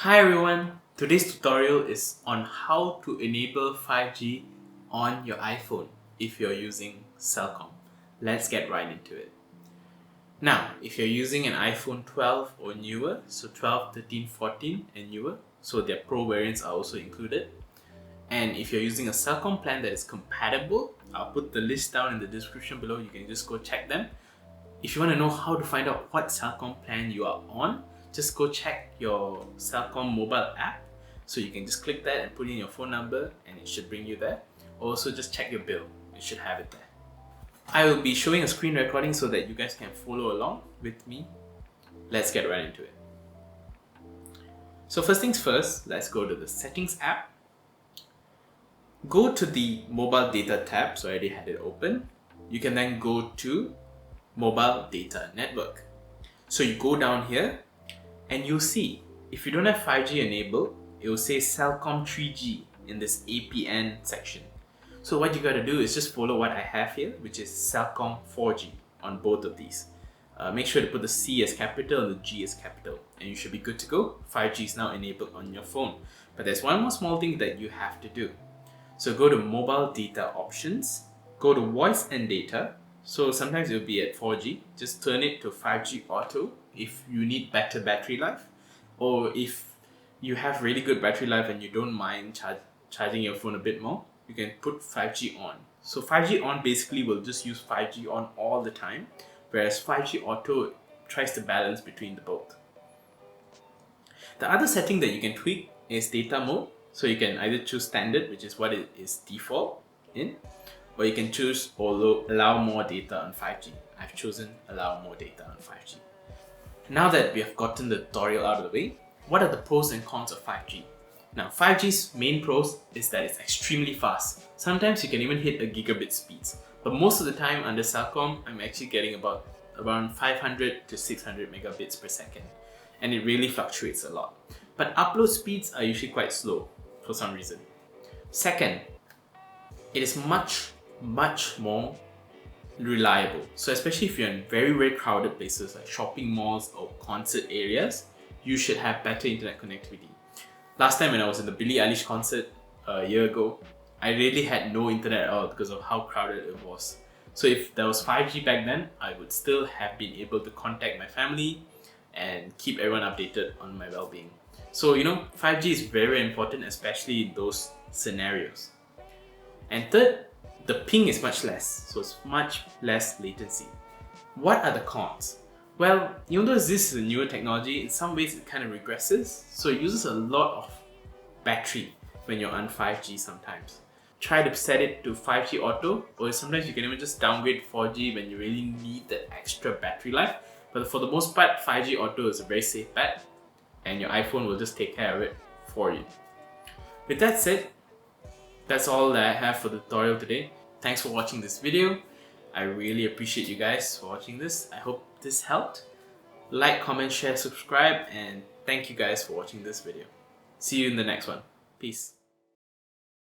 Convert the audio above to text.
Hi everyone, today's tutorial is on how to enable 5G on your iPhone if you're using Celcom. Let's get right into it. Now, if you're using an iPhone 12 or newer, so 12, 13, 14 and newer, so their Pro variants are also included. And if you're using a Celcom plan that is compatible, I'll put the list down in the description below, you can just go check them. If you want to know how to find out what Celcom plan you are on, just go check your Celcom mobile app. So you can just click that and put in your phone number and it should bring you there. Also just check your bill, it should have it there. I will be showing a screen recording so that you guys can follow along with me. Let's get right into it. So first things first, let's go to the settings app. Go to the mobile data tab, so I already had it open. You can then go to mobile data network. So you go down here and you'll see, if you don't have 5G enabled, it will say Celcom 3G in this APN section. So what you gotta do is just follow what I have here, which is Celcom 4G on both of these. Make sure to put the C as capital and the G as capital, and you should be good to go. 5G is now enabled on your phone. But there's one more small thing that you have to do. So go to mobile data options, go to voice and data. So sometimes it will be at 4G, just turn it to 5G auto if you need better battery life, or if you have really good battery life and you don't mind charging your phone a bit more, you can put 5G on. So 5G on basically will just use 5G on all the time, whereas 5G auto tries to balance between the both. The other setting that you can tweak is data mode. So you can either choose standard, which is what it is default in, or you can choose allow more data on 5G. I've chosen allow more data on 5G. Now that we have gotten the tutorial out of the way, what are the pros and cons of 5G? Now 5G's main pros is that it's extremely fast. Sometimes you can even hit a gigabit speeds, but most of the time under Celcom, I'm actually getting around 500 to 600 megabits per second, and it really fluctuates a lot. But upload speeds are usually quite slow for some reason. Second, it is much more reliable. So especially if you're in very crowded places like shopping malls or concert areas, you should have better internet connectivity. Last time when I was in the Billie Eilish concert a year ago, I really had no internet at all because of how crowded it was. So if there was 5G back then, I would still have been able to contact my family and keep everyone updated on my well-being. So 5G is very important, especially in those scenarios. And third, the ping is much less, so it's much less latency. What are the cons? Well, even though this is a newer technology, in some ways it kind of regresses, so it uses a lot of battery when you're on 5G sometimes. Try to set it to 5G auto, or sometimes you can even just downgrade 4G when you really need that extra battery life. But for the most part, 5G auto is a very safe bet, and your iPhone will just take care of it for you. With that said, that's all that I have for the tutorial today. Thanks for watching this video. I really appreciate you guys for watching this. I hope this helped. Like, comment, share, subscribe, and thank you guys for watching this video. See you in the next one. Peace.